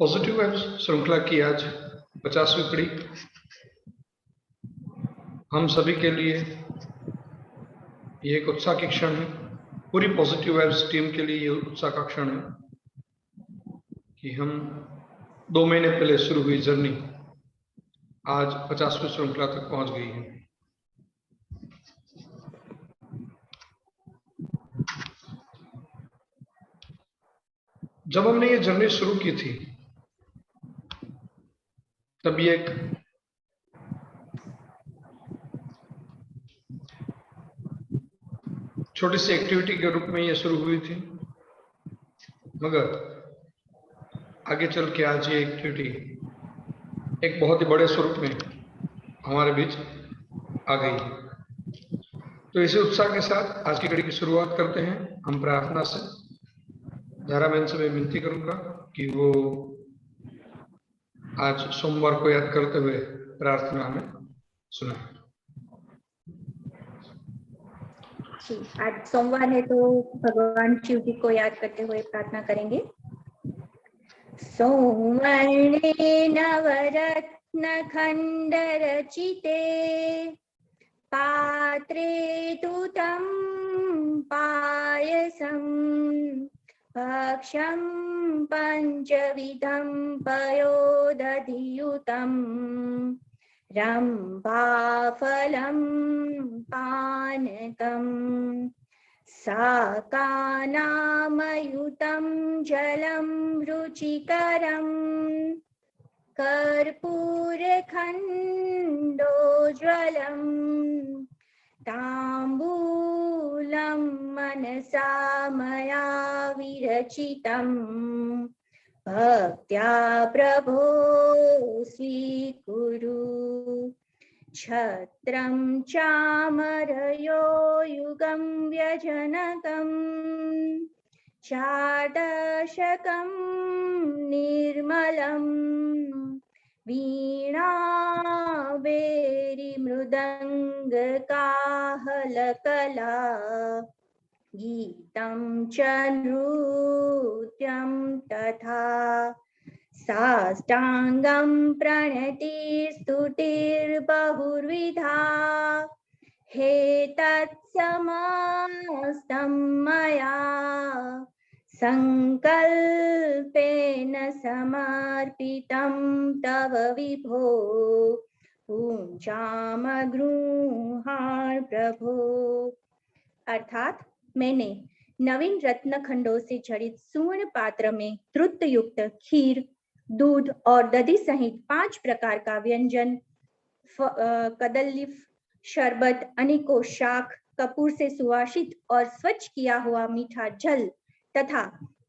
Positive vibes श्रृंखला की आज 50वीं कड़ी हम सभी के लिए ये एक उत्साह की क्षण है। पूरी पॉजिटिव वाइब्स टीम के लिए ये उत्साह का क्षण है कि हम 2 महीने पहले शुरू हुई जर्नी आज 50वीं श्रृंखला तक पहुंच गई है। जब हमने ये जर्नी शुरू की थी तब ये एक छोटी सी एक्टिविटी के रूप में ये शुरू हुई थी, मगर आगे चल के आज ये एक्टिविटी एक बहुत ही बड़े स्वरूप में हमारे बीच आ गई है। तो इसी उत्साह के साथ आज की कड़ी की शुरुआत करते हैं। हम प्रार्थना से धारा बहन से मैं विनती करूंगा कि वो आज सोमवार को याद करते हुए प्रार्थना में सुना। आज सोमवार है तो भगवान शिव जी को याद करते हुए प्रार्थना करेंगे। सोमवर्णे नवरत्न खंड रचिते पात्रे तुतं पायसं भक्ष्यं पंचविधं पयोदधियुतं रम्भाफलं पानकं साकानामयुतं जलं रुचिकरं कर्पूरखण्डोज्ज्वलं ताम्बूलं मनसा मया विरचितं भक्त्या प्रभो स्वीकुरु छत्रं चामरयो युगं व्यजनकं चादशकं निर्मलं वीणावेरिमृदङ्गकाहलकला गीतं च नृत्यं तथा साष्टांगं प्रणतिस्तुतिर्बहुर्विधा हे तत्समस्तं मया संकल्पेन समर्पितं तव विभो पूजामगृहाण प्रभो। अर्थात मैंने नवीन रत्न खंडों से जड़ित सुवर्ण पात्र में तृप्त युक्त खीर, दूध और दधी सहित 5 प्रकार का व्यंजन, कदलीफ, शरबत, अनेकों शाक, कपूर से सुवासित और स्वच्छ किया हुआ मीठा जल तथा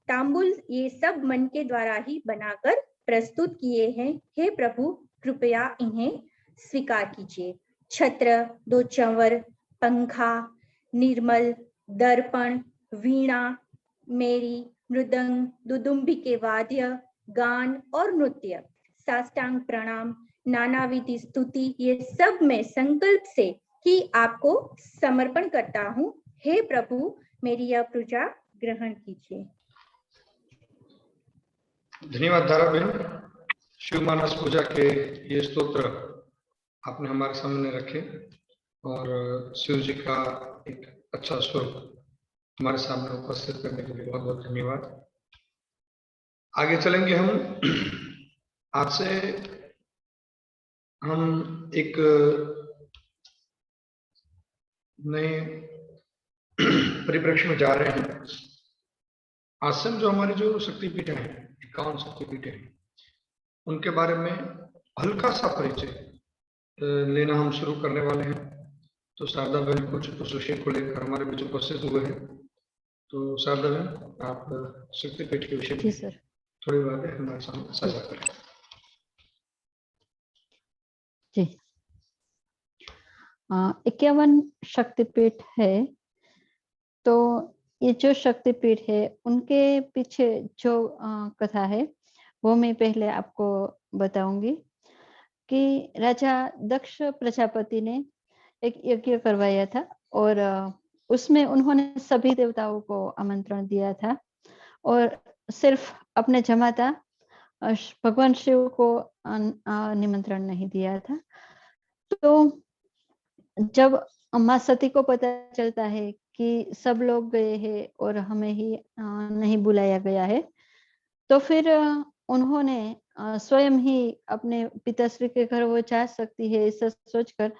तांबुल, ये सब मन के द्वारा ही बनाकर प्रस्तुत किए हैं। हे प्रभु, कृपया इन्हें स्वीकार कीजिए। छत्र, 2 चंवर, पंखा, निर्मल, दर्पण, वीणा, मेरी, मृदंग, दुदुम्बी के वाद्य, गान और नृत्य, साष्टांग प्रणाम, नानाविधि स्तुति, ये सब मैं संकल्प से ही आपको समर्पण करता हूँ। हे प्रभु, मेरी यह पूजा ग्रहण कीजिए। धन्यवाद धारा बहन। शिव मानस पूजा के ये स्तोत्र आपने हमारे सामने रखे और शिव जी का एक अच्छा स्वरूप हमारे सामने उपस्थित करने के लिए बहुत बहुत धन्यवाद। आगे चलेंगे हम। आज से हम एक नए परिप्रेक्ष्य में जा रहे हैं। आश्रम जो हमारी जो शक्तिपीठ है, 51 शक्तिपीठ है, उनके बारे में हल्का सा परिचय लेना हम शुरू करने वाले हैं। तो शारदा बहन कुछ उस विषय को लेकर हमारे बीच उपस्थित हुए हैं। तो शारदा बहन, आप शक्तिपीठ के विषय में थोड़ी बातें हमारे सामने साझा करें। जी, 51 शक्तिपीठ है। तो ये जो शक्तिपीठ है उनके पीछे जो कथा है वो मैं पहले आपको बताऊंगी कि राजा दक्ष प्रजापति ने एक यज्ञ करवाया था और उसमें उन्होंने सभी देवताओं को आमंत्रण दिया था और सिर्फ अपने जमाता भगवान शिव को निमंत्रण नहीं दिया था। तो जब माँ सती को पता चलता है कि सब लोग गए हैं और हमें ही नहीं बुलाया गया है, तो फिर उन्होंने स्वयं ही अपने पिताश्री के घर वो जा सकती है ऐसा सोचकर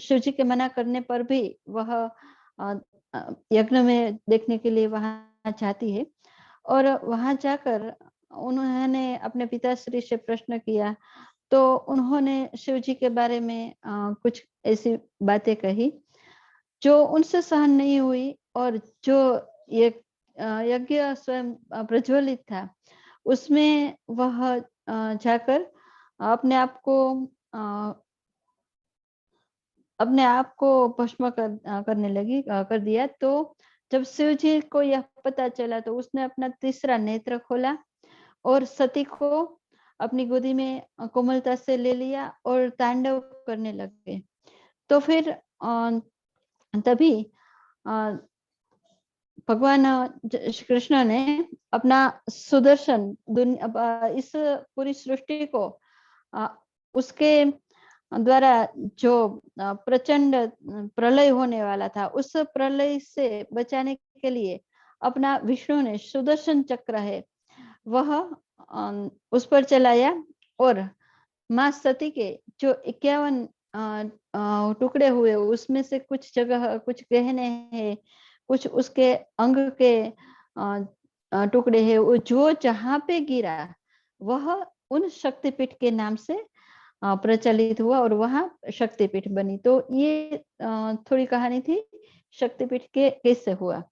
शिव जी के मना करने पर भी वह यज्ञ में देखने के लिए वहां जाती है। और वहां जाकर उन्होंने अपने पिताश्री से प्रश्न किया, तो उन्होंने शिव जी के बारे में कुछ ऐसी बातें कही जो उनसे सहन नहीं हुई, और जो ये यज्ञ स्वयं प्रज्वलित था उसमें वह जाकर अपने आप को भस्म करने लगी, कर दिया। तो जब शिव जी को यह पता चला तो उसने अपना तीसरा नेत्र खोला और सती को अपनी गोदी में कोमलता से ले लिया और तांडव करने लगे। तो फिर तभी भगवान श्री कृष्ण ने अपना सुदर्शन इस पूरी सृष्टि को उसके द्वारा जो प्रचंड प्रलय होने वाला था उस प्रलय से बचाने के लिए अपना विष्णु ने सुदर्शन चक्र है वह उस पर चलाया और माँ सती के जो 51 टुकड़े हुए उसमें से कुछ जगह कुछ गहने हैं, कुछ उसके अंग के टुकड़े हैं, वो जो जहाँ पे गिरा वह उन शक्तिपीठ के नाम से प्रचलित हुआ और वहां शक्तिपीठ बनी। तो ये थोड़ी कहानी थी शक्तिपीठ के कैसे हुआ।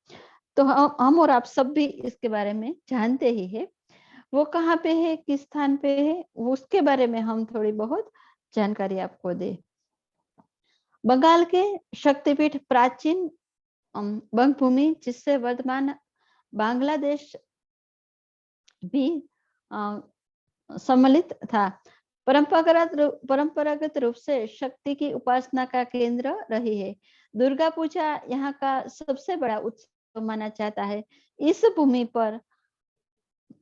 तो हम और आप सब भी इसके बारे में जानते ही है, वो कहाँ पे है, किस स्थान पे है, उसके बारे में हम थोड़ी बहुत जानकारी आपको दे। बंगाल के शक्तिपीठ प्राचीन बंग भूमि जिससे वर्तमान बांग्लादेश भी सम्मिलित था, परंपरागत रूप से शक्ति की उपासना का केंद्र रही है। दुर्गा पूजा यहाँ का सबसे बड़ा उत्सव माना जाता है। इस भूमि पर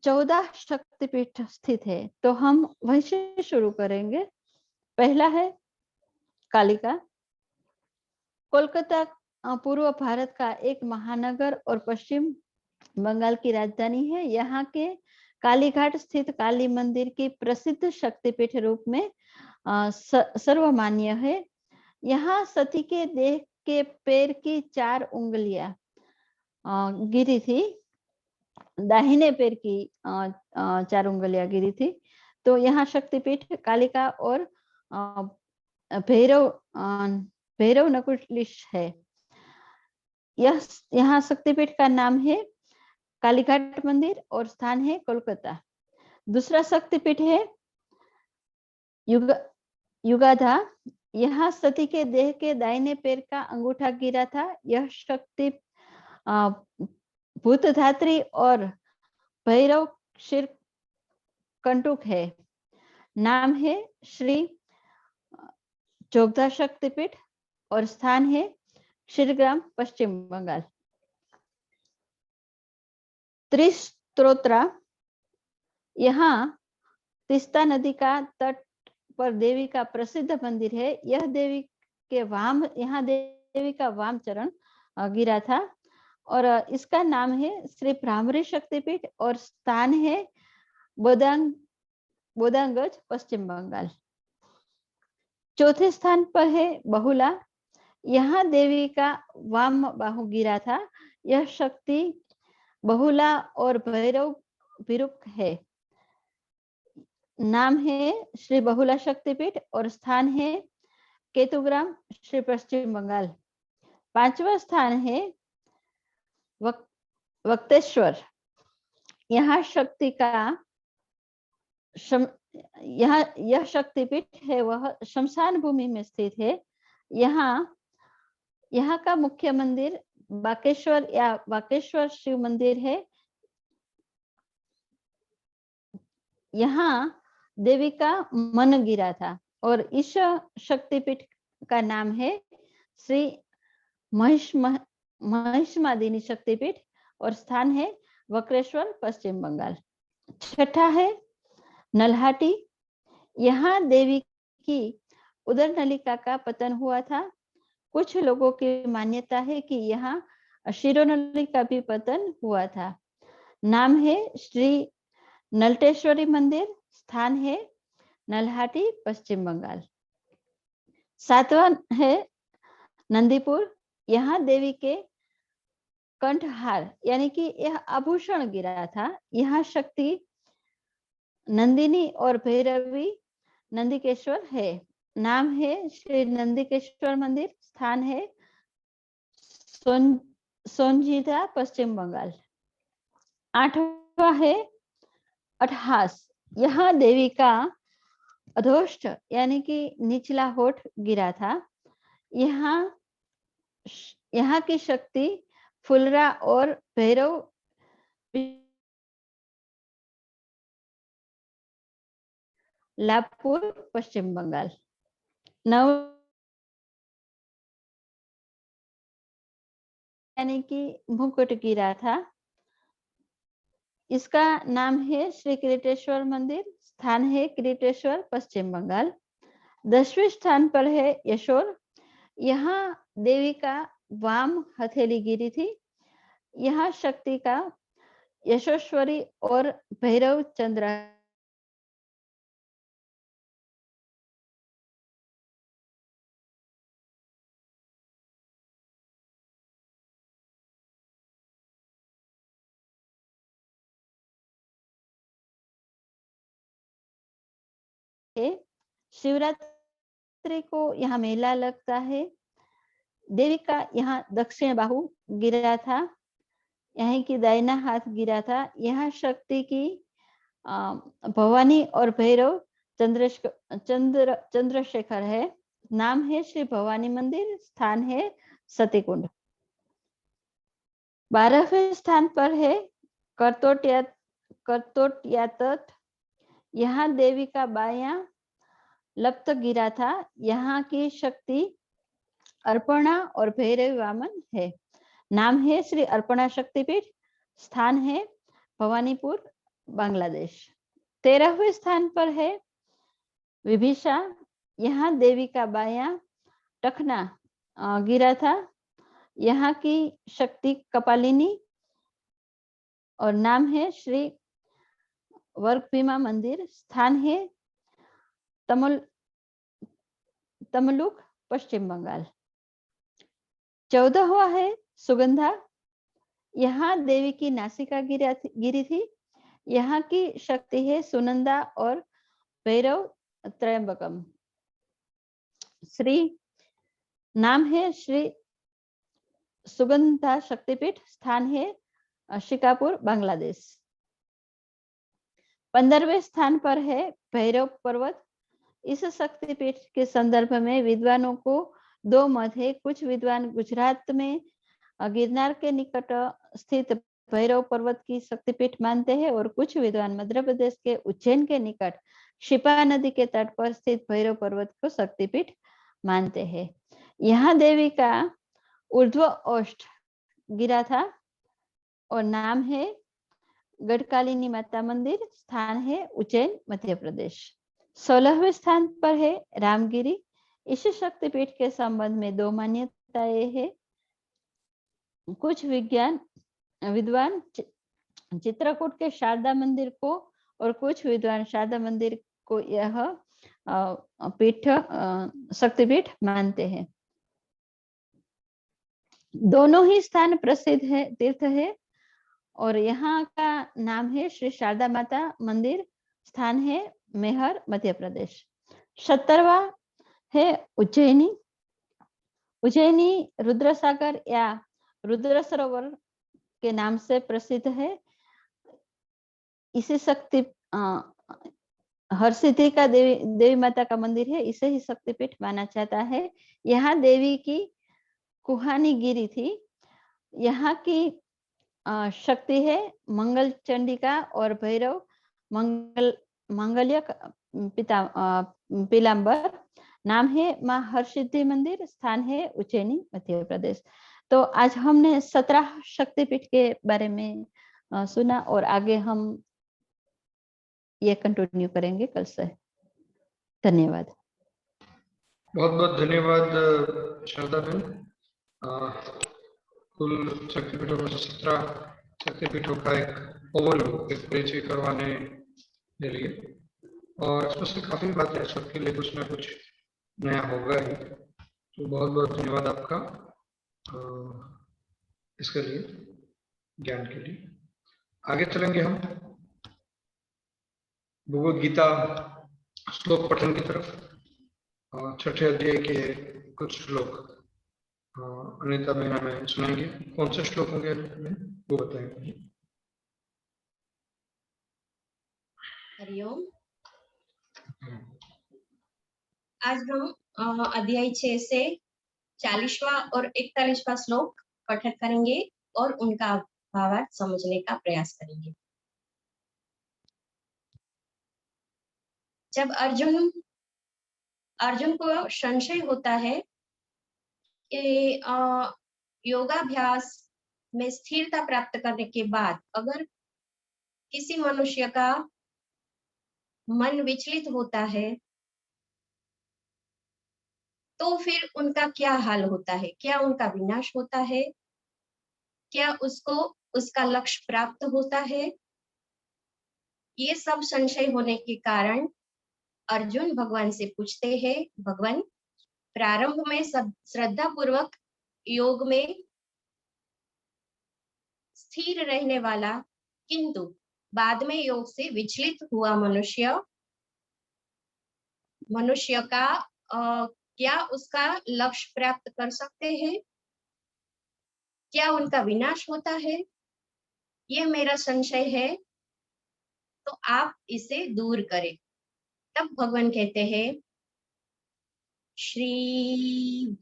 14 शक्तिपीठ स्थित है। तो हम वहीं से शुरू करेंगे। पहला है कालिका। कोलकाता पूर्व भारत का एक महानगर और पश्चिम बंगाल की राजधानी है। यहाँ के कालीघाट स्थित काली मंदिर की प्रसिद्ध शक्तिपीठ रूप में सर्वमान्य है। यहाँ सती के देह के पैर की 4 उंगलियां गिरी थी, दाहिने पैर की 4 उंगलियां गिरी थी। तो यहाँ शक्तिपीठ कालिका और भैरव नकुलिश है। यहाँ शक्तिपीठ का नाम है कालीघाट मंदिर और स्थान है कोलकाता। दूसरा शक्तिपीठ है युगाधा। यहाँ सती के देह के दाहिने पैर का अंगूठा गिरा था। यह शक्ति भूतधात्री और भैरव शिर कंटुक है। नाम है श्री जोगधा शक्तिपीठ और स्थान है क्षीरग्राम पश्चिम बंगाल। त्रिस्तोत्रा, यहाँ तीस्ता नदी का तट पर देवी का प्रसिद्ध मंदिर है। यहाँ देवी का वाम चरण गिरा था और इसका नाम है श्री भ्रामरी शक्तिपीठ और स्थान है बोदांगज पश्चिम बंगाल। चौथे स्थान पर है बहुला। यहाँ देवी का वाम बाहु गिरा था। यह शक्ति बहुला और भैरव विरूप है। नाम है श्री बहुला शक्तिपीठ और स्थान है केतुग्राम श्री पश्चिम बंगाल। पांचवा स्थान है वक्तेश्वर। यहाँ शक्ति का यह शक्तिपीठ है वह शमशान भूमि में स्थित है। यहाँ का मुख्य मंदिर बाकेश्वर या बाकेश्वर शिव मंदिर है। यहाँ देवी का मन गिरा था और इस शक्तिपीठ का नाम है श्री महिष्मादिनी शक्तिपीठ और स्थान है वक्रेश्वर पश्चिम बंगाल। छठा है नल्हाटी, यहाँ देवी की उदर नलिका का पतन हुआ था। कुछ लोगों की मान्यता है कि यहाँ शिरोनली का भी पतन हुआ था। नाम है श्री नलटेश्वरी मंदिर, स्थान है नल्हाटी, पश्चिम बंगाल। 7वां है नंदीपुर, यहाँ देवी के कंठहार यानी कि यह आभूषण गिरा था। यहाँ शक्ति नंदिनी और भैरवी नंदिकेश्वर है। नाम है श्री नंदिकेश्वर मंदिर, स्थान है सोनजीदा, पश्चिम बंगाल। 8वां है अट्ठास, यहाँ देवी का अधोष्ठ यानी कि निचला होठ गिरा था। यहाँ की शक्ति फुलरा और भैरव लाभपुर, पश्चिम बंगाल। 9 यानी कि मुकुट गिरा था। इसका नाम है श्री किरीटेश्वर मंदिर, स्थान है किरीटेश्वर, पश्चिम बंगाल। 10वें स्थान पर है यशोर, यहाँ देवी का वाम हथेली गिरी थी। यहाँ शक्ति का यशोश्वरी और भैरव चंद्र है। शिवरात्रि को यहाँ मेला लगता है। देवी का यहाँ दक्षिण बाहु गिरा था, यहाँ की दाहिना हाथ गिरा था। यहाँ शक्ति की भवानी और भैरव चंद्रशेखर है। नाम है श्री भवानी मंदिर, स्थान है सतीकुंड। 12वें स्थान पर है करतोटियातट, यहाँ देवी का बायां लप्त गिरा था। यहाँ की शक्ति अर्पणा और भैरवी वामन है। नाम है श्री अर्पणा शक्तिपीठ, स्थान है भवानीपुर, बांग्लादेश। 13वें स्थान पर है विभिषा, यहाँ देवी का बायां टखना गिरा था। यहाँ की शक्ति कपालिनी और नाम है श्री वर्कभीमा मंदिर, स्थान है तमलुक, पश्चिम बंगाल। 14वां है सुगंधा, यहाँ देवी की नासिका गिरी थी। यहाँ की शक्ति है सुनंदा और भैरव त्रयंबकम। नाम है श्री सुगंधा शक्तिपीठ, स्थान है शिकापुर, बांग्लादेश। 15वें स्थान पर है भैरव पर्वत। इस शक्तिपीठ के संदर्भ में विद्वानों को 2 मत है। कुछ विद्वान गुजरात में गिरनार के निकट स्थित भैरव पर्वत की शक्तिपीठ मानते हैं और कुछ विद्वान मध्य प्रदेश के उज्जैन के निकट शिपा नदी के तट पर स्थित भैरव पर्वत को शक्तिपीठ मानते हैं। यहाँ देवी का ऊर्ध्व ओष्ठ गिरा था और नाम है गढ़कालिनी माता मंदिर, स्थान है उज्जैन, मध्य प्रदेश। 16वें स्थान पर है रामगिरी। इस शक्तिपीठ के संबंध में 2 मान्यताएं हैं। कुछ विद्वान चित्रकूट के शारदा मंदिर को और कुछ विद्वान शारदा मंदिर को यह पीठ शक्तिपीठ मानते हैं। दोनों ही स्थान प्रसिद्ध है, तीर्थ है और यहाँ का नाम है श्री शारदा माता मंदिर, स्थान है मेहर, मध्य प्रदेश। 17वां है उज्जैनी। उज्जैनी रुद्रसागर या रुद्र सरोवर के नाम से प्रसिद्ध है। इसे शक्ति हरसिद्धि का देवी माता का मंदिर है, इसे ही शक्तिपीठ माना जाता है। यहाँ देवी की कुहानी गिरी थी। यहाँ की शक्ति है मंगल चंडिका और भैरव मंगल्य पीलांबर। नाम है माँ हरसिद्धि मंदिर, स्थान है उज्जैनी, मध्य प्रदेश। तो आज हमने 17 शक्तिपीठ के बारे में सुना और आगे हम ये कंटिन्यू करेंगे कल से। धन्यवाद। बहुत बहुत धन्यवाद शारदा बहन। कुल शक्तिपीठों में 17 शक्तिपीठों का एक ओवरव्यू, एक परिचय करवाने के लिए, और इसमें से काफी बातें सबके लिए कुछ ना कुछ नया होगा ही। तो बहुत बहुत धन्यवाद आपका इसके लिए, ज्ञान के लिए। आगे चलेंगे हम भगवद गीता श्लोक पठन की तरफ। छठे अध्याय के कुछ श्लोक अनिता बहन हमें सुनाएंगे। कौन से श्लोक होंगे वो बताएंगे। हरिओम। आज हम अध्याय 6 से 40वां और 41वां श्लोक पठन करेंगे और उनका भावार्थ समझने का प्रयास करेंगे। जब अर्जुन को संशय होता है कि योगाभ्यास में स्थिरता प्राप्त करने के बाद अगर किसी मनुष्य का मन विचलित होता है तो फिर उनका क्या हाल होता है, क्या उनका विनाश होता है, क्या उसको उसका लक्ष्य प्राप्त होता है। ये सब संशय होने के कारण अर्जुन भगवान से पूछते हैं, भगवान प्रारंभ में सब श्रद्धा पूर्वक योग में स्थिर रहने वाला किंतु बाद में योग से विचलित हुआ मनुष्य का क्या उसका लक्ष्य प्राप्त कर सकते हैं, क्या उनका विनाश होता है, ये मेरा संशय है, तो आप इसे दूर करें। तब भगवान कहते हैं, श्री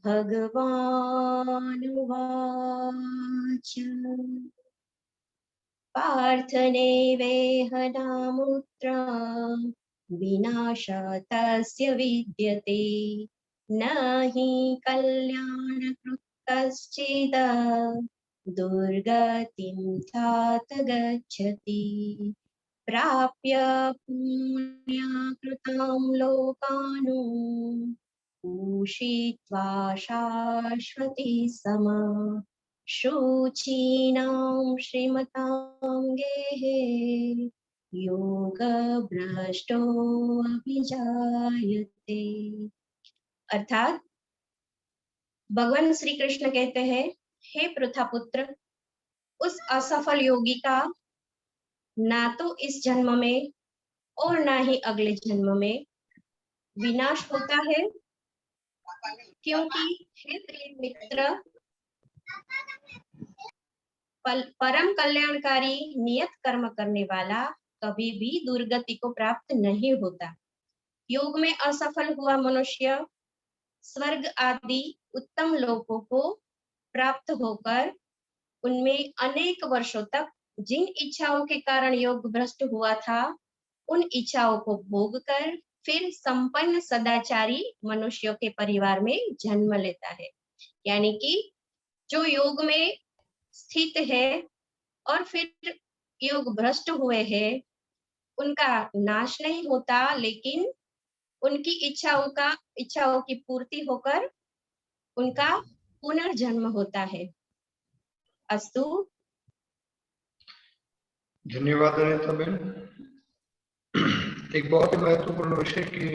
भगवान उवाच पार्थ नैवेह नामुत्र विनाशः तस्य विद्यते न हि कल्याणकृत् कश्चित् दुर्गतिं तात गच्छति प्राप्य पुण्यकृतां लोकान् उषित्वा शाश्वती समा शुचीनां श्रीमतां गेहे योगभ्रष्टो अभिजायते। अर्थात भगवान श्री कृष्ण कहते हैं, हे पृथापुत्र, उस असफल योगी का ना तो इस जन्म में और ना ही अगले जन्म में विनाश होता है, क्योंकि हे प्रिय मित्र, परम कल्याणकारी नियत कर्म करने वाला कभी भी दुर्गति को प्राप्त नहीं होता। योग में असफल हुआ मनुष्य स्वर्ग आदि उत्तम लोकों को प्राप्त होकर उनमें अनेक वर्षों तक जिन इच्छाओं के कारण योग भ्रष्ट हुआ था, उन इच्छाओं को भोग कर फिर संपन्न सदाचारी मनुष्यों के परिवार में जन्म लेता है। यानी कि जो योग में स्थित है और फिर योग भ्रष्ट हुए हैं, उनका नाश नहीं होता, लेकिन उनकी इच्छाओं की पूर्ति होकर उनका पुनर्जन्म होता है। अस्तु। धन्यवाद अनिता बहन। एक बहुत ही महत्वपूर्ण विषय कि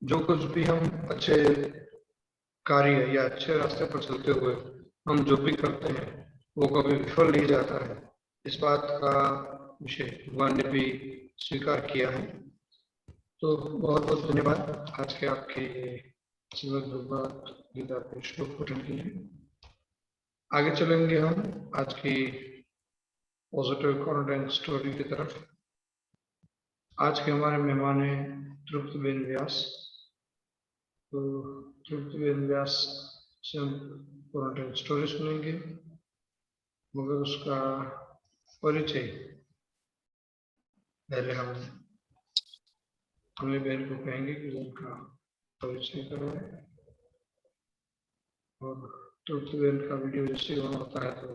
जो कुछ भी हम अच्छे कार्य या अच्छे रास्ते पर चलते हुए हम जो भी करते हैं वो कभी विफल नहीं जाता है। इस बात का विषय भगवान ने भी स्वीकार किया है। तो बहुत बहुत धन्यवाद आज के आपके श्रीमद् भगवद गीता के श्लोक पठन के लिए। आगे चलेंगे हम आज की पॉजिटिव कॉन्टेंट स्टोरी की तरफ। आज के हमारे मेहमान हैं तृप्तिबेन व्यास। तो तृप्तिबेन व्यास से हम कॉन्टेंट स्टोरी सुनेंगे, मगर उसका परिचय पहले हम अपने बहन को कहेंगे कि उनका परिचय करवाएं, और तृप्तिबेन का वीडियो जैसे ऑन होता है तो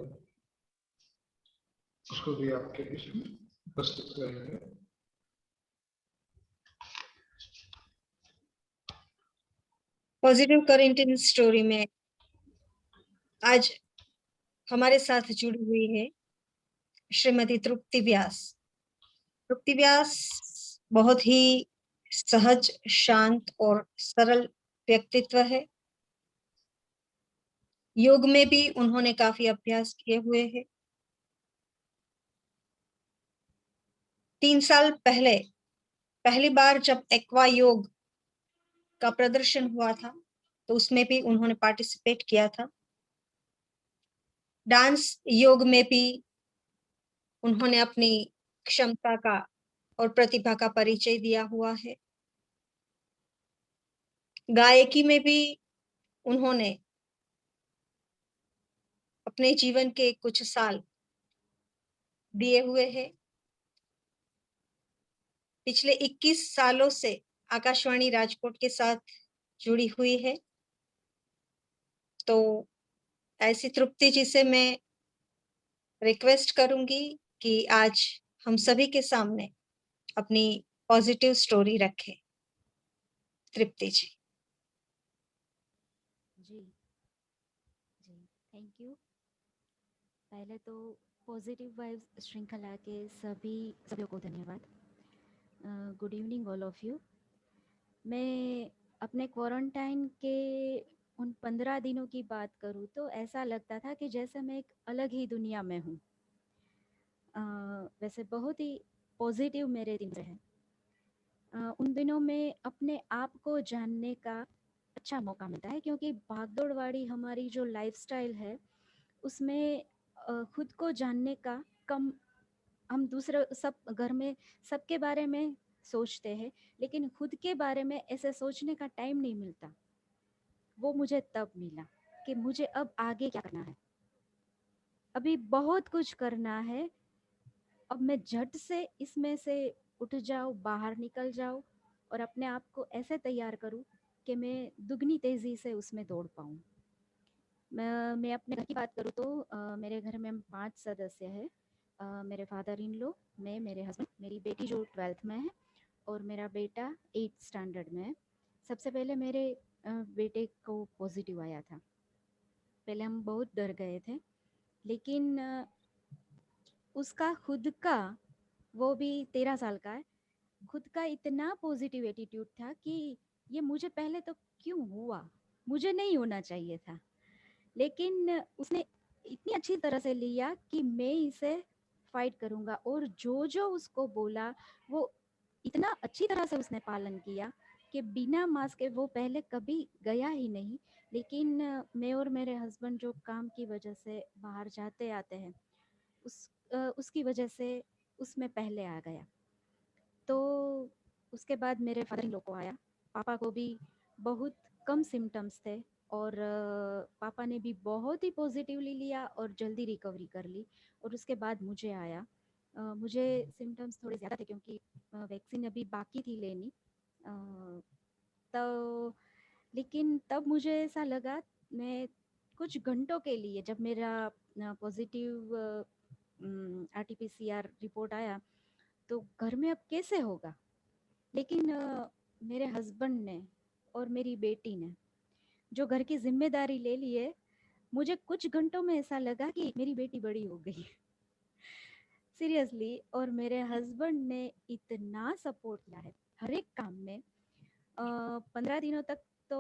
उसको भी आपके बीच में उपस्थित करेंगे। पॉजिटिव करेंट स्टोरी में आज हमारे साथ जुड़ी हुई है श्रीमती तृप्ति व्यास। तृप्ति व्यास बहुत ही सहज, शांत और सरल व्यक्तित्व है। योग में भी उन्होंने काफी अभ्यास किए हुए हैं। 3 साल पहले पहली बार जब एक्वा योग का प्रदर्शन हुआ था तो उसमें भी उन्होंने पार्टिसिपेट किया था। डांस योग में भी उन्होंने अपनी क्षमता का और प्रतिभा का परिचय दिया हुआ है। गायकी में भी उन्होंने अपने जीवन के कुछ साल दिए हुए हैं। पिछले 21 सालों से आकाशवाणी राजकोट के साथ जुड़ी हुई है। तो ऐसी तृप्ति जी से मैं रिक्वेस्ट करूंगी कि आज हम सभी के सामने अपनी पॉजिटिव स्टोरी रखें। तृप्ति जी। जी जी, थैंक यू। पहले तो पॉजिटिव वाइब्स श्रृंखला के सभी को धन्यवाद। Good evening all of you. मैं अपने क्वारंटाइन के उन 15 दिनों की बात करूँ तो ऐसा लगता था कि जैसे मैं एक अलग ही दुनिया में हूँ। वैसे बहुत ही पॉजिटिव मेरे दिन रहे। उन दिनों में अपने आप को जानने का अच्छा मौका मिलता है, क्योंकि भागदौड़ वाली हमारी जो लाइफस्टाइल है उसमें खुद को जानने का कम, हम दूसरे सब घर में सबके बारे में सोचते हैं लेकिन खुद के बारे में ऐसे सोचने का टाइम नहीं मिलता। वो मुझे तब मिला कि मुझे अब आगे क्या करना है। अभी बहुत कुछ करना है। अब मैं झट से इसमें से उठ जाऊँ, बाहर निकल जाऊँ और अपने आप को ऐसे तैयार करूँ कि मैं दुगनी तेज़ी से उसमें दौड़ पाऊँ। मैं अपने घर की बात करूँ तो मेरे घर में हम 5 सदस्य हैं। मेरे फादर इन लॉ, मैं, मेरे हस्बैंड, मेरी बेटी जो 12th में है और मेरा बेटा 8th स्टैंडर्ड में है। सबसे पहले मेरे बेटे को पॉजिटिव आया था। पहले हम बहुत डर गए थे, लेकिन उसका खुद का, वो भी 13 साल का है, खुद का इतना पॉजिटिव एटीट्यूड था कि ये मुझे पहले तो क्यों हुआ, मुझे नहीं होना चाहिए था। लेकिन उसने इतनी अच्छी तरह से लिया कि मैं इसे फाइट करूँगा, और जो जो उसको बोला वो इतना अच्छी तरह से उसने पालन किया कि बिना मास्क के वो पहले कभी गया ही नहीं। लेकिन मैं और मेरे हस्बैंड जो काम की वजह से बाहर जाते आते हैं उसकी वजह से उसमें पहले आ गया। तो उसके बाद मेरे फादर इन लॉ को आया। पापा को भी बहुत कम सिम्टम्स थे और पापा ने भी बहुत ही पॉजिटिवली लिया और जल्दी रिकवरी कर ली। और उसके बाद मुझे आया। मुझे सिम्टम्स थोड़े ज़्यादा थे क्योंकि वैक्सीन अभी बाकी थी लेनी। तो लेकिन तब मुझे ऐसा लगा, मैं कुछ घंटों के लिए, जब मेरा पॉजिटिव RT-PCR रिपोर्ट आया तो घर में अब कैसे होगा। लेकिन मेरे हस्बैंड ने और मेरी बेटी ने जो घर की जिम्मेदारी ले ली है, मुझे कुछ घंटों में ऐसा लगा कि मेरी बेटी बड़ी हो गई सीरियसली। और मेरे हस्बैंड ने इतना सपोर्ट किया है हर एक काम में। 15 दिनों तक तो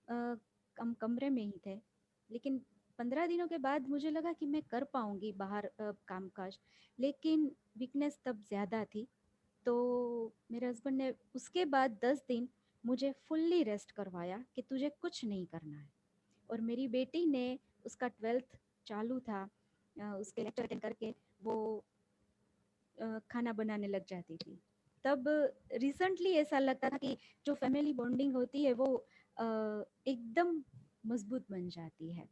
हम कमरे में ही थे, लेकिन 15 दिनों के बाद मुझे लगा कि मैं कर पाऊंगी बाहर कामकाज, लेकिन वीकनेस तब ज़्यादा थी। तो मेरे हस्बैंड ने उसके बाद 10 दिन मुझे फुल्ली रेस्ट करवाया कि तुझे कुछ नहीं करना है। और मेरी बेटी ने, उसका 12th चालू था, उसके लेक्चर अटेंड करके वो खाना बनाने लग जाती थी। तब रिसेंटली ऐसा लगता था कि जो फैमिली बॉन्डिंग होती है वो एकदम मजबूत बन जाती है।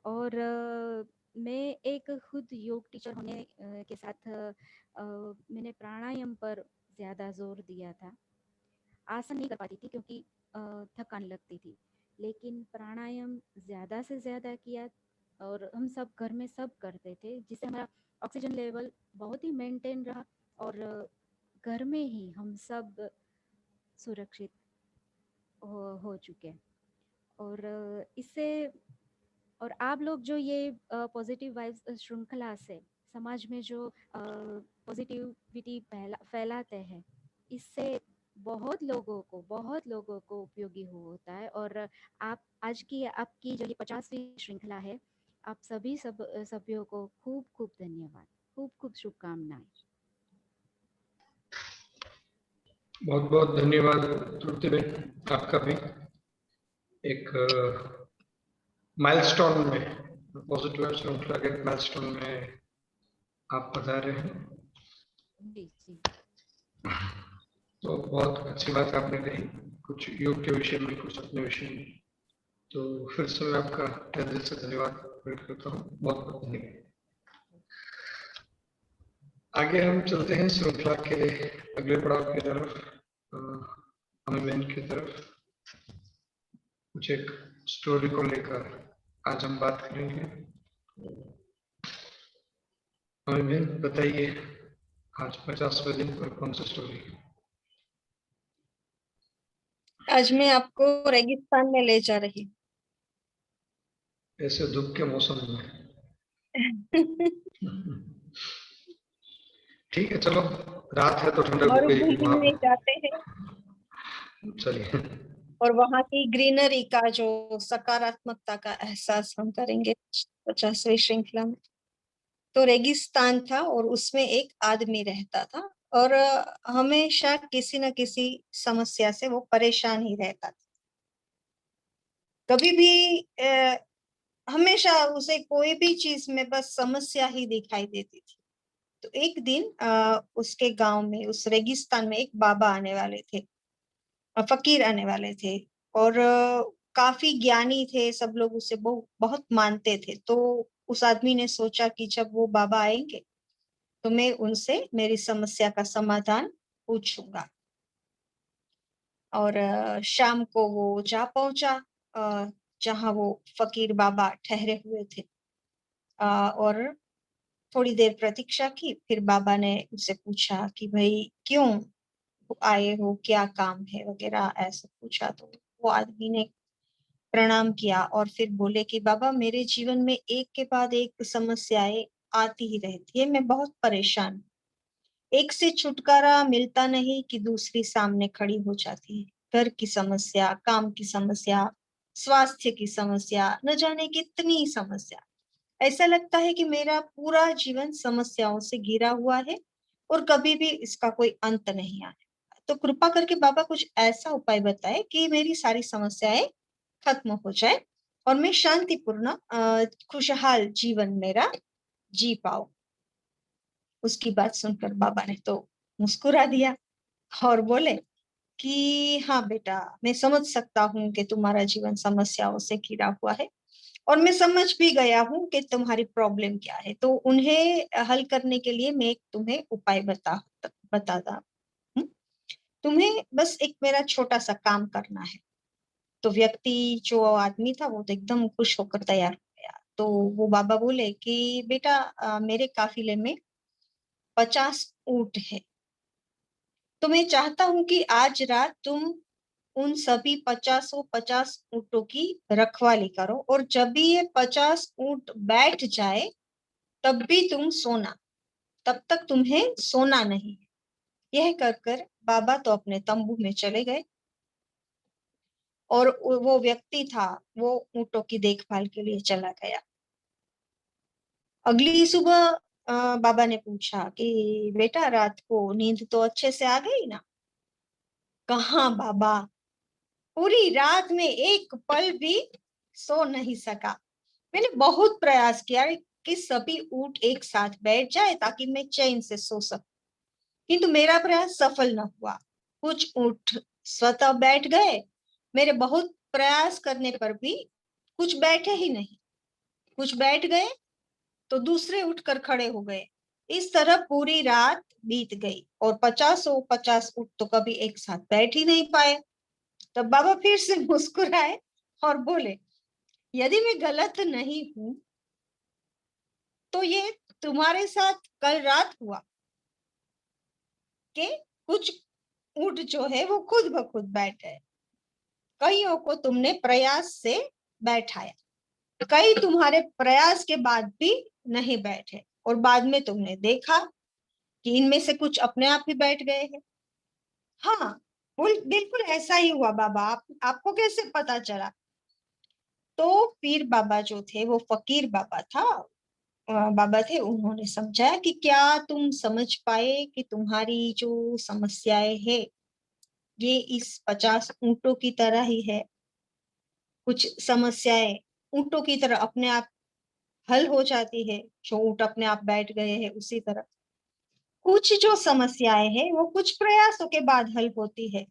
और मैं एक खुद योग टीचर होने के साथ मैंने प्राणायाम पर ज़्यादा जोर दिया था। आसन नहीं कर पाती थी क्योंकि थकान लगती थी, लेकिन प्राणायाम ज़्यादा से ज़्यादा किया और हम सब घर में सब करते थे, जिससे हमारा ऑक्सीजन लेवल बहुत ही मेंटेन रहा और घर में ही हम सब सुरक्षित हो चुके। और इससे और आप लोग जो ये पॉजिटिव वाइब्स श्रृंखला से समाज में जो पॉजिटिविटी फैलाते हैं, इससे बहुत लोगों को उपयोगी होता है। और आप आज की आपकी जो ये 50वीं श्रृंखला है, आप सभी सभ्यों को खूब खूब धन्यवाद, खूब खूब शुभकामनाएं। बहुत बहुत धन्यवाद त्रुटि बहन, आपका भी एक माइलस्टोन में, पॉजिटिव श्रृंखला के माइलस्टोन में आप पधारे हैं। जी जी, तो बहुत अच्छी बात आपने कही, कुछ योग के विषय में, कुछ अपने विषय में। तो फिर से मैं आपका तहे दिल से धन्यवाद व्यक्त करता हूँ, बहुत बहुत धन्यवाद। आगे हम चलते हैं श्रृंखला के अगले पड़ाव की तरफ, अमीन की तरफ। कुछ एक स्टोरी को लेकर आज हम बात करेंगे। अमीन बताइए, आज 50वें दिन पर कौन सी स्टोरी? आज मैं आपको रेगिस्तान में ले जा रही ऐसे धूप के मौसम में? हूँ। ठीक है, चलो, रात है तो ठंडक हो गई मरुभूमि वहां में जाते हैं पर। चलिए। और वहां की ग्रीनरी का जो सकारात्मकता का एहसास हम करेंगे 50वीं श्रृंखला में। तो रेगिस्तान था और उसमें एक आदमी रहता था और हमेशा किसी न किसी समस्या से वो परेशान ही रहता था। कभी भी हमेशा उसे कोई भी चीज में बस समस्या ही दिखाई देती थी। तो एक दिन उसके गांव में, उस रेगिस्तान में एक बाबा आने वाले थे, फकीर आने वाले थे और काफी ज्ञानी थे, सब लोग उसे बहुत मानते थे। तो उस आदमी ने सोचा कि जब वो बाबा आएंगे तो मैं उनसे मेरी समस्या का समाधान पूछूंगा। और शाम को वो जा पहुंचा जहां वो फकीर बाबा ठहरे हुए थे और थोड़ी देर प्रतीक्षा की। फिर बाबा ने उससे पूछा कि भाई क्यों आए हो, क्या काम है वगैरह ऐसा पूछा। तो वो आदमी ने प्रणाम किया और फिर बोले कि बाबा मेरे जीवन में एक के बाद एक समस्याएं आती ही रहती है, मैं बहुत परेशान हूँ। एक से छुटकारा मिलता नहीं कि दूसरी सामने खड़ी हो जाती है। घर की समस्या, काम की समस्या, स्वास्थ्य की समस्या, न जाने कितनी समस्या। ऐसा लगता है कि मेरा पूरा जीवन समस्याओं से घिरा हुआ है और कभी भी इसका कोई अंत नहीं आने। तो कृपा करके बाबा कुछ ऐसा उपाय बताए कि मेरी सारी समस्याएं खत्म हो जाए और मैं शांतिपूर्ण खुशहाल जीवन मेरा जी पाऊं। उसकी बात सुनकर बाबा ने तो मुस्कुरा दिया और बोले कि हाँ बेटा, मैं समझ सकता हूँ कि तुम्हारा जीवन समस्याओं से घिरा हुआ है और मैं समझ भी गया हूँ कि तुम्हारी प्रॉब्लम क्या है। तो उन्हें हल करने के लिए मैं एक तुम्हें उपाय बताता हूँ। तुम्हें बस एक मेरा छोटा सा काम करना है। तो व्यक्ति, जो आदमी था, वो तो एकदम खुश होकर तैयार हो गया। तो वो बाबा बोले कि बेटा मेरे काफिले में 50 ऊंट है, तो मैं चाहता हूं कि आज रात तुम उन सभी 50 ऊंटों की रखवाली करो और जब भी ये 50 ऊंट बैठ जाए तब भी तुम सोना, तब तक तुम्हें सोना नहीं। यह कर कर बाबा तो अपने तंबू में चले गए और वो व्यक्ति था, वो ऊंटों की देखभाल के लिए चला गया। अगली सुबह बाबा ने पूछा कि बेटा रात को नींद तो अच्छे से आ गई ना? कहाँ बाबा, पूरी रात में एक पल भी सो नहीं सका। मैंने बहुत प्रयास किया कि सभी ऊंट एक साथ बैठ जाए ताकि मैं चैन से सो सकूं, किंतु मेरा प्रयास सफल न हुआ। कुछ ऊंट स्वतः बैठ गए, मेरे बहुत प्रयास करने पर भी कुछ बैठे ही नहीं। कुछ बैठ गए तो दूसरे उठकर खड़े हो गए। इस तरह पूरी रात बीत गई और 50 ऊंट तो कभी एक साथ बैठ ही नहीं पाए। तब बाबा फिर से मुस्कुराए और बोले, यदि मैं गलत नहीं हूं तो ये तुम्हारे साथ कल रात हुआ कि कुछ ऊंट जो है वो खुद ब खुद बैठे। कईयों को तुमने प्रयास से बैठाया, कई तुम्हारे प्रयास के बाद भी नहीं बैठे, और बाद में तुमने देखा कि इनमें से कुछ अपने आप ही बैठ गए हैं। हाँ, बिल्कुल ऐसा ही हुआ बाबा। आपको कैसे पता चला? तो पीर बाबा जो थे, वो फकीर बाबा बाबा थे, उन्होंने समझाया कि क्या तुम समझ पाए कि तुम्हारी जो समस्याएं है ये इस 50 ऊंटों की तरह ही है। कुछ समस्याएं ऊंटों की तरह अपने आप हल हो जाती है, जो ऊंट अपने आप बैठ गए हैं उसी तरह कुछ जो समस्याएं हैं वो कुछ प्रयासों के बाद हल होती है,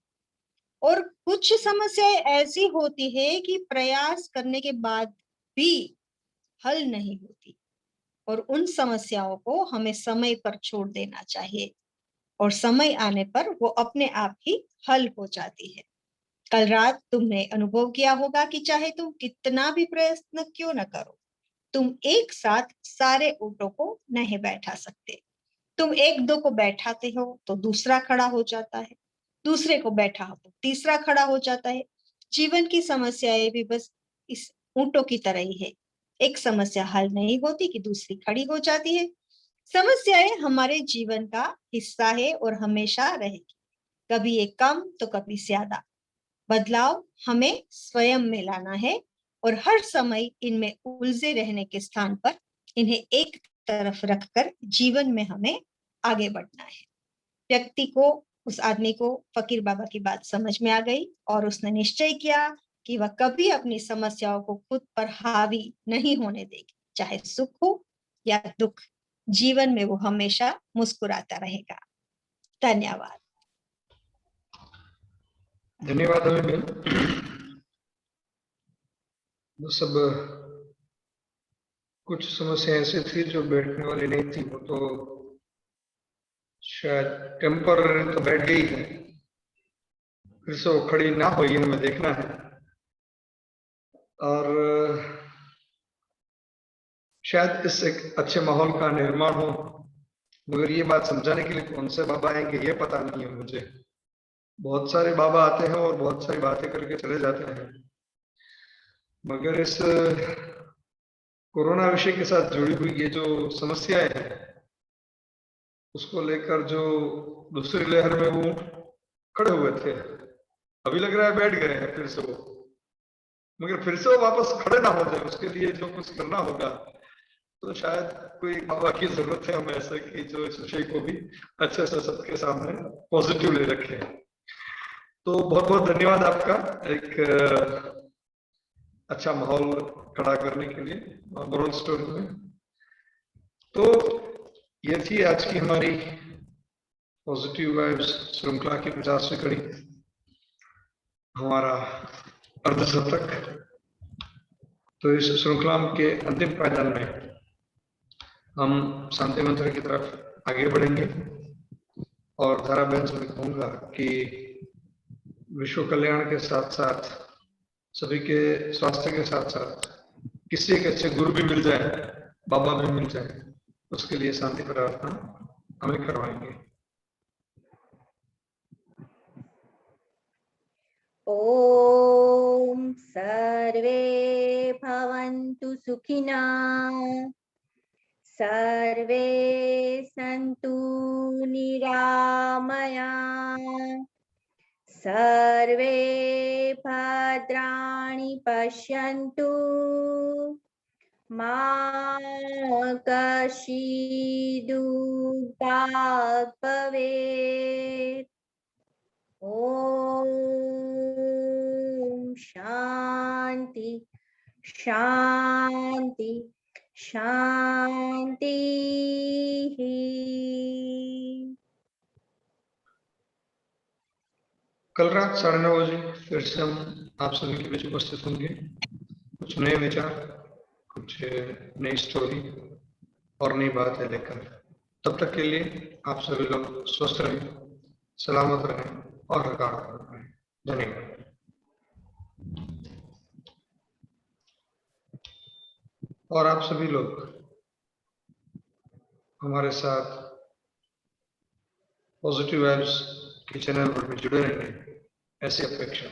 और कुछ समस्याएं ऐसी होती है कि प्रयास करने के बाद भी हल नहीं होती, और उन समस्याओं को हमें समय पर छोड़ देना चाहिए, और समय आने पर वो अपने आप ही हल हो जाती है। कल रात तुमने अनुभव किया होगा कि चाहे तुम कितना भी प्रयत्न क्यों न करो, तुम एक साथ सारे ऊंटों को नहीं बैठा सकते। तुम एक दो को बैठाते हो तो दूसरा खड़ा हो जाता है, दूसरे को बैठा तो तीसरा खड़ा हो जाता है। जीवन की समस्याएं भी बस इस ऊंटों की तरह ही है। एक समस्या हल नहीं होती कि दूसरी खड़ी हो जाती है। समस्याएं हमारे जीवन का हिस्सा है और हमेशा रहेगी, कभी एक कम तो कभी ज्यादा। बदलाव हमें स्वयं में लाना है, और हर समय इनमें उलझे रहने के स्थान पर इन्हें एक तरफ रखकर जीवन में हमें आगे बढ़ना है। व्यक्ति को, उस आदमी को फकीर बाबा की बात समझ में आ गई, और उसने निश्चय किया कि वह कभी अपनी समस्याओं को खुद पर हावी नहीं होने देगी, चाहे सुख हो या दुख। जीवन में वो हमेशा मुस्कुराता रहेगा। धन्यवाद। धन्यवाद हमें। वो सब कुछ समस्या ऐसी थी जो बैठने वाली नहीं थी, वो तो शायद टेम्पररी तो बैठ गई है, फिर से वो खड़ी ना हो ये हमें देखना है। और शायद इस एक अच्छे माहौल का निर्माण हो, मगर ये बात समझाने के लिए कौन से बाबा आएंगे ये पता नहीं है मुझे। बहुत सारे बाबा आते हैं और बहुत सारी बातें करके चले जाते हैं, मगर इस कोरोना विषय के साथ जुड़ी हुई ये जो समस्याएं हैं उसको लेकर जो दूसरी लहर में वो खड़े हुए थे, अभी लग रहा है बैठ गए हैं फिर से वो, मगर फिर से वो वापस खड़े ना हो जाए उसके लिए जो कुछ करना होगा। तो शायद कोई बाबा की जरूरत है हमें ऐसे कि जो इस विषय को भी अच्छे से सबके सामने पॉजिटिवली रखे। तो बहुत बहुत धन्यवाद आपका एक अच्छा माहौल खड़ा करने के लिए मोरल स्टोरी में। तो ये थी आज की हमारी पॉजिटिव वाइब्स श्रृंखला की 50वीं कड़ी, हमारा अर्धशतक। तो इस श्रृंखला के अंतिम पायदान में हम शांति मंत्र की तरफ आगे बढ़ेंगे, और धारा बहन से मैं कहूंगा कि विश्व कल्याण के साथ साथ सभी के स्वास्थ्य के साथ साथ किसी एक अच्छे गुरु भी मिल जाए, बाबा भी मिल जाए, उसके लिए शांति प्रार्थना हमें करवाएंगे। ओम सर्वे भवन्तु सुखिनः, सर्वे सन्तु निरामयाः, सर्वे भद्राणि पश्यन्तु, मा कश्चित् दुःखभाग् भवेत्। ओम शांति शांति शांति। कल रात 9:30 बजे फिर से हम आप सभी के बीच उपस्थित होंगे, कुछ नए विचार, कुछ नई स्टोरी और नई बातें लेकर। तब तक के लिए आप सभी लोग स्वस्थ रहें, सलामत रहें और हकारात्मक रहें। धन्यवाद। और आप सभी लोग हमारे साथ पॉजिटिव वाइब्स के चैनल पर भी जुड़े रहेंगे, ऐसी अपेक्षा।